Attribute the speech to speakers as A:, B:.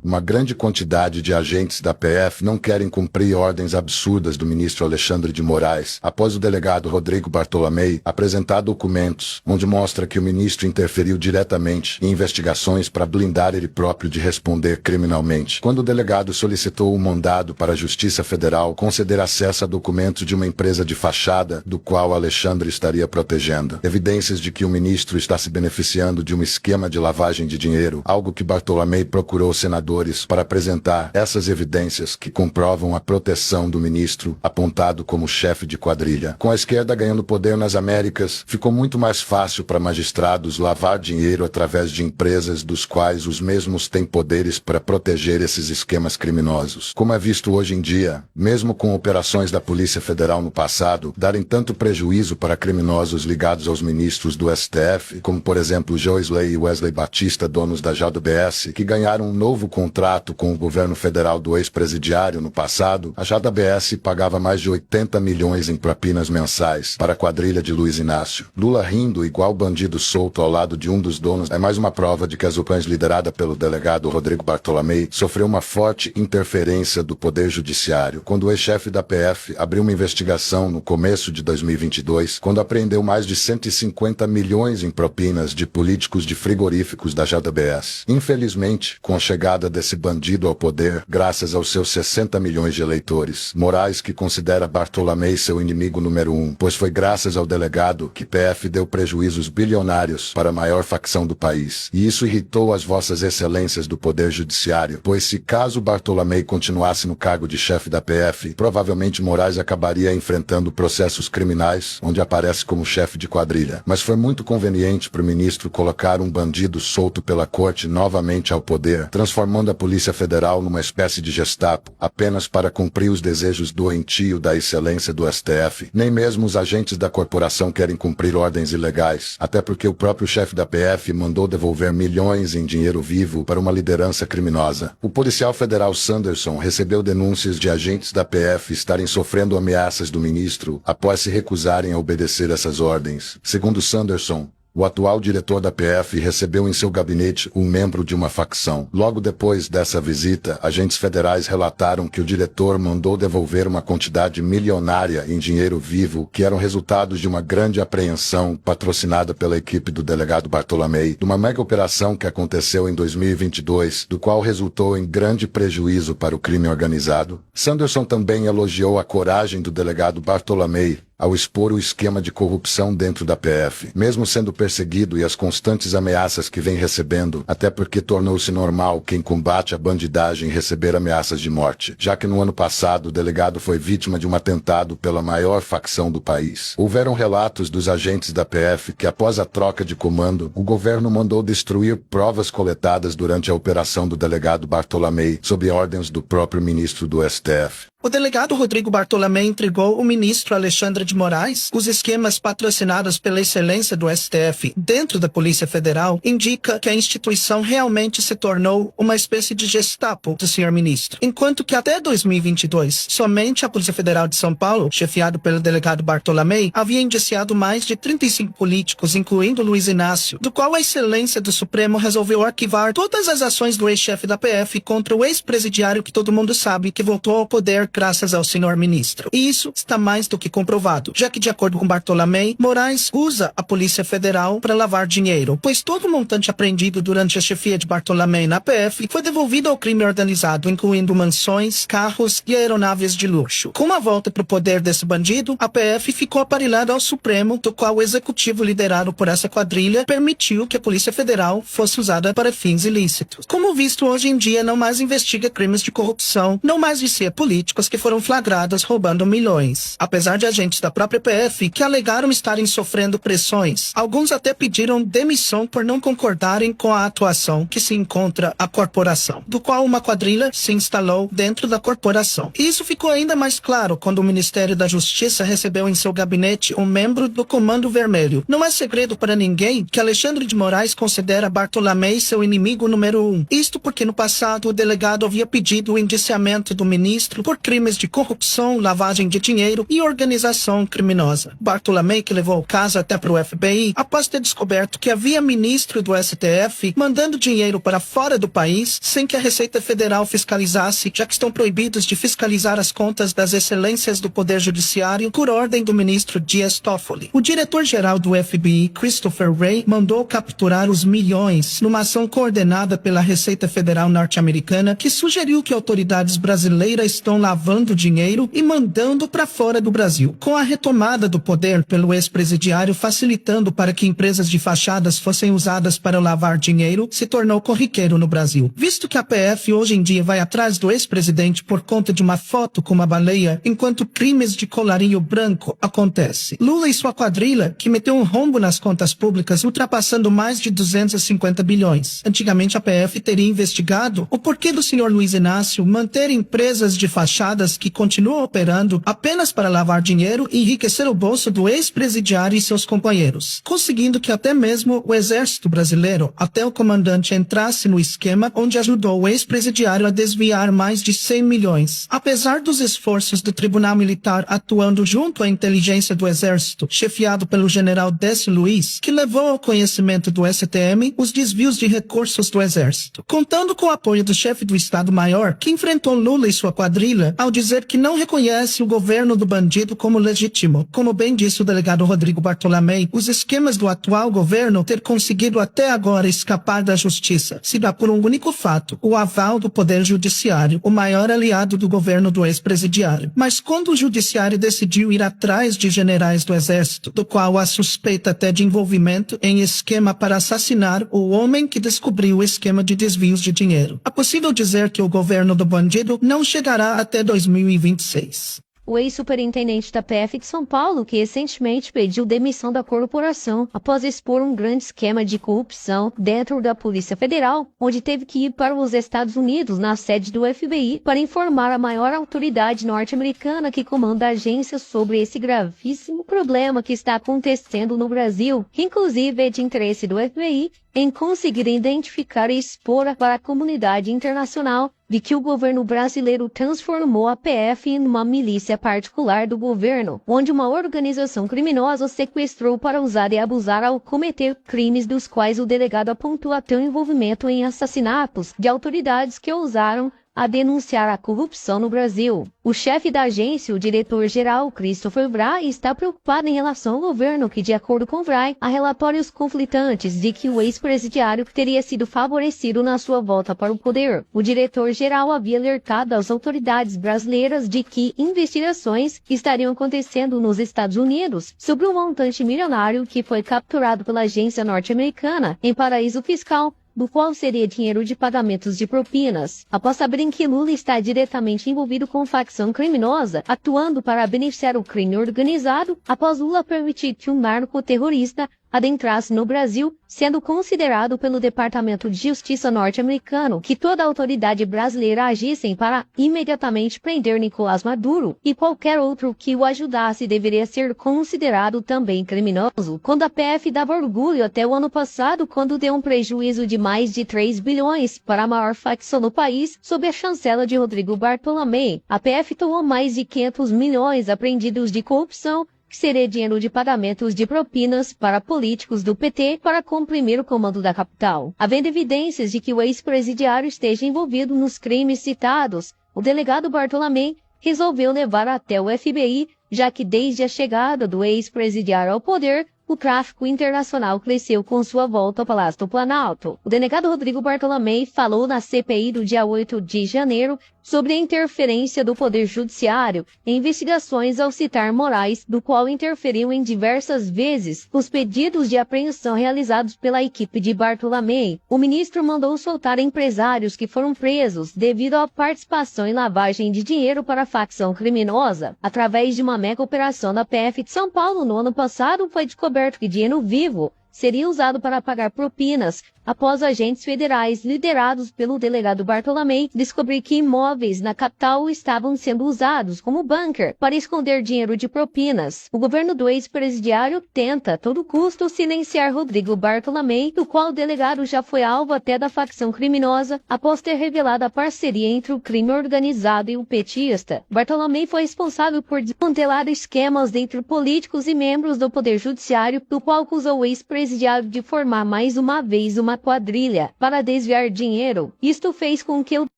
A: Uma grande quantidade de agentes da PF não querem cumprir ordens absurdas do ministro Alexandre de Moraes, após o delegado Rodrigo Bartolomei apresentar documentos onde mostra que o ministro interferiu diretamente em investigações para blindar ele próprio de responder criminalmente. Quando o delegado solicitou um mandado para a Justiça Federal conceder acesso a documentos de uma empresa de fachada, do qual Alexandre estaria protegendo. Evidências de que o ministro está se beneficiando de um esquema de lavagem de dinheiro, algo que Bartolomei procurou os senadores para apresentar essas evidências que comprovam a proteção do ministro apontado como chefe de quadrilha. Com a esquerda ganhando poder nas Américas, ficou muito mais fácil para magistrados lavar dinheiro através de empresas dos quais os mesmos têm poderes para proteger esses esquemas criminosos. Como é visto hoje em dia, mesmo com operações da Polícia Federal no passado darem tanto prejuízo para criminosos ligados aos ministros do STF, como por exemplo Joe Slay e Wesley Batista, donos da JBS, que ganharam um novo contrato com o governo federal do ex-presidiário no passado, a JBS pagava mais de 80 milhões em propinas mensais para a quadrilha de Luiz Inácio. Lula rindo igual bandido solto ao lado de um dos donos é mais uma prova de que as operações lideradas pelo delegado Rodrigo Bartolomei sofreu uma forte interferência do Poder Judiciário, quando o ex-chefe da PF abriu uma investigação no começo de 2022, quando apreendeu mais de 150 milhões em propinas de políticos de frigoríficos da JBS. Infelizmente, com a chegada desse bandido ao poder, graças aos seus 60 milhões de eleitores, Moraes que considera Bartolomei seu inimigo número 1, pois foi graças ao delegado que PF deu prejuízos bilionários para a maior facção do país. E isso irritou as vossas excelências do Poder Judiciário, pois se caso Bartolomei continuasse no cargo de chefe da PF, provavelmente Moraes acabaria enfrentando processos criminais, onde aparece como chefe de quadrilha. Mas foi muito conveniente para o ministro colocar um bandido solto pela corte novamente ao poder, transformando a Polícia Federal numa espécie de Gestapo, apenas para cumprir os desejos doentio da excelência do STF. Nem mesmo os agentes da corporação querem cumprir ordens ilegais, até porque o próprio chefe da PF mandou devolver milhões em dinheiro vivo para uma liderança criminosa. O policial federal Sanderson recebeu denúncias de agentes da PF estarem sofrendo ameaças do ministro após se recusarem a obedecer essas ordens. Segundo Sanderson, o atual diretor da PF recebeu em seu gabinete um membro de uma facção. Logo depois dessa visita, agentes federais relataram que o diretor mandou devolver uma quantidade milionária em dinheiro vivo, que eram resultados de uma grande apreensão patrocinada pela equipe do delegado Bartolomei, de uma mega operação que aconteceu em 2022, do qual resultou em grande prejuízo para o crime organizado. Sanderson também elogiou a coragem do delegado Bartolomei ao expor o esquema de corrupção dentro da PF, mesmo sendo perseguido e as constantes ameaças que vem recebendo, até porque tornou-se normal quem combate a bandidagem receber ameaças de morte, já que no ano passado o delegado foi vítima de um atentado pela maior facção do país. Houveram relatos dos agentes da PF que após a troca de comando, o governo mandou destruir provas coletadas durante a operação do delegado Bartolomei, sob ordens do próprio ministro do STF.
B: O delegado Rodrigo Bartolomei entregou ao ministro Alexandre de Moraes os esquemas patrocinados pela excelência do STF dentro da Polícia Federal, indica que a instituição realmente se tornou uma espécie de Gestapo do senhor ministro. Enquanto que até 2022, somente a Polícia Federal de São Paulo, chefiado pelo delegado Bartolomei, havia indiciado mais de 35 políticos, incluindo Luiz Inácio, do qual a excelência do Supremo resolveu arquivar todas as ações do ex-chefe da PF contra o ex-presidiário que todo mundo sabe que voltou ao poder graças ao senhor ministro. E isso está mais do que comprovado, já que de acordo com Bartolomei, Moraes usa a Polícia Federal para lavar dinheiro, pois todo o montante apreendido durante a chefia de Bartolomei na PF foi devolvido ao crime organizado, incluindo mansões, carros e aeronaves de luxo. Com a volta para o poder desse bandido, a PF ficou aparelhada ao Supremo, do qual o executivo liderado por essa quadrilha permitiu que a Polícia Federal fosse usada para fins ilícitos. Como visto hoje em dia, não mais investiga crimes de corrupção, não mais vicia políticos que foram flagrados roubando milhões. Apesar de agentes da própria PF que alegaram estarem sofrendo pressões, alguns até pediram demissão por não concordarem com a atuação que se encontra a corporação, do qual uma quadrilha se instalou dentro da corporação. E isso ficou ainda mais claro quando o Ministério da Justiça recebeu em seu gabinete um membro do Comando Vermelho. Não é segredo para ninguém que Alexandre de Moraes considera Bartolomei seu inimigo número 1. Isto porque no passado o delegado havia pedido o indiciamento do ministro por crimes de corrupção, lavagem de dinheiro e organização criminosa. Bartolomé que levou o caso até para o FBI após ter descoberto que havia ministro do STF mandando dinheiro para fora do país sem que a Receita Federal fiscalizasse, já que estão proibidos de fiscalizar as contas das excelências do Poder Judiciário por ordem do ministro Dias Toffoli. O diretor-geral do FBI, Christopher Wray, mandou capturar os milhões numa ação coordenada pela Receita Federal norte-americana que sugeriu que autoridades brasileiras estão lavando dinheiro e mandando para fora do Brasil. Com a retomada do poder pelo ex-presidiário facilitando para que empresas de fachadas fossem usadas para lavar dinheiro, se tornou corriqueiro no Brasil. Visto que a PF hoje em dia vai atrás do ex-presidente por conta de uma foto com uma baleia, enquanto crimes de colarinho branco acontecem. Lula e sua quadrilha, que meteu um rombo nas contas públicas, ultrapassando mais de 250 bilhões. Antigamente a PF teria investigado o porquê do senhor Luiz Inácio manter empresas de fachadas que continuam operando apenas para lavar dinheiro e enriquecer o bolso do ex-presidiário e seus companheiros, conseguindo que até mesmo o exército brasileiro, até o comandante, entrasse no esquema onde ajudou o ex-presidiário a desviar mais de 100 milhões. Apesar dos esforços do Tribunal Militar atuando junto à inteligência do exército, chefiado pelo general Décio Luiz, que levou ao conhecimento do STM os desvios de recursos do exército. Contando com o apoio do chefe do Estado-Maior, que enfrentou Lula e sua quadrilha ao dizer que não reconhece o governo do bandido como legítimo. Como bem disse o delegado Rodrigo Bartolomé, os esquemas do atual governo ter conseguido até agora escapar da justiça se dá por um único fato: o aval do Poder Judiciário, o maior aliado do governo do ex-presidiário. Mas quando o Judiciário decidiu ir atrás de generais do Exército, do qual há suspeita até de envolvimento em esquema para assassinar o homem que descobriu o esquema de desvios de dinheiro, é possível dizer que o governo do bandido não chegará até 2026.
C: O ex-superintendente da PF de São Paulo, que recentemente pediu demissão da corporação após expor um grande esquema de corrupção dentro da Polícia Federal, onde teve que ir para os Estados Unidos, na sede do FBI, para informar a maior autoridade norte-americana que comanda a agência sobre esse gravíssimo problema que está acontecendo no Brasil, que inclusive é de interesse do FBI em conseguir identificar e expor para a comunidade internacional de que o governo brasileiro transformou a PF em uma milícia particular do governo, onde uma organização criminosa sequestrou para usar e abusar ao cometer crimes dos quais o delegado apontou até o envolvimento em assassinatos de autoridades que ousaram a denunciar a corrupção no Brasil. O chefe da agência, o diretor-geral Christopher Wray, está preocupado em relação ao governo que, de acordo com Wray, há relatórios conflitantes de que o ex-presidiário teria sido favorecido na sua volta para o poder. O diretor-geral havia alertado as autoridades brasileiras de que investigações estariam acontecendo nos Estados Unidos sobre um montante milionário que foi capturado pela agência norte-americana em paraíso fiscal, do qual seria dinheiro de pagamentos de propinas. Após saberem que Lula está diretamente envolvido com facção criminosa, atuando para beneficiar o crime organizado, após Lula permitir que um narcoterrorista adentrasse no Brasil, sendo considerado pelo Departamento de Justiça norte-americano que toda a autoridade brasileira agissem para imediatamente prender Nicolás Maduro e qualquer outro que o ajudasse deveria ser considerado também criminoso. Quando a PF dava orgulho até o ano passado, quando deu um prejuízo de mais de 3 bilhões para a maior facção do país, sob a chancela de Rodrigo Bartolomé, a PF tomou mais de 500 milhões apreendidos de corrupção, que seria dinheiro de pagamentos de propinas para políticos do PT para comprimir o comando da capital. Havendo evidências de que o ex-presidiário esteja envolvido nos crimes citados, o delegado Bartolomé resolveu levar até o FBI, já que desde a chegada do ex-presidiário ao poder, o tráfico internacional cresceu com sua volta ao Palácio do Planalto. O delegado Rodrigo Bartolomé falou na CPI do dia 8 de janeiro sobre a interferência do Poder Judiciário em investigações ao citar Moraes, do qual interferiu em diversas vezes os pedidos de apreensão realizados pela equipe de Bartolomé. O ministro mandou soltar empresários que foram presos devido à participação em lavagem de dinheiro para a facção criminosa. Através de uma mega operação da PF de São Paulo no ano passado, foi descoberto que dinheiro vivo seria usado para pagar propinas após agentes federais liderados pelo delegado Bartolomé descobrir que imóveis na capital estavam sendo usados como bunker para esconder dinheiro de propinas. O governo do ex-presidiário tenta a todo custo silenciar Rodrigo Bartolomé, do qual o delegado já foi alvo até da facção criminosa após ter revelado a parceria entre o crime organizado e o petista. Bartolomé foi responsável por desmantelar esquemas entre políticos e membros do Poder Judiciário, do qual acusou o ex-presidiário de formar mais uma vez uma quadrilha para desviar dinheiro. Isto fez com que o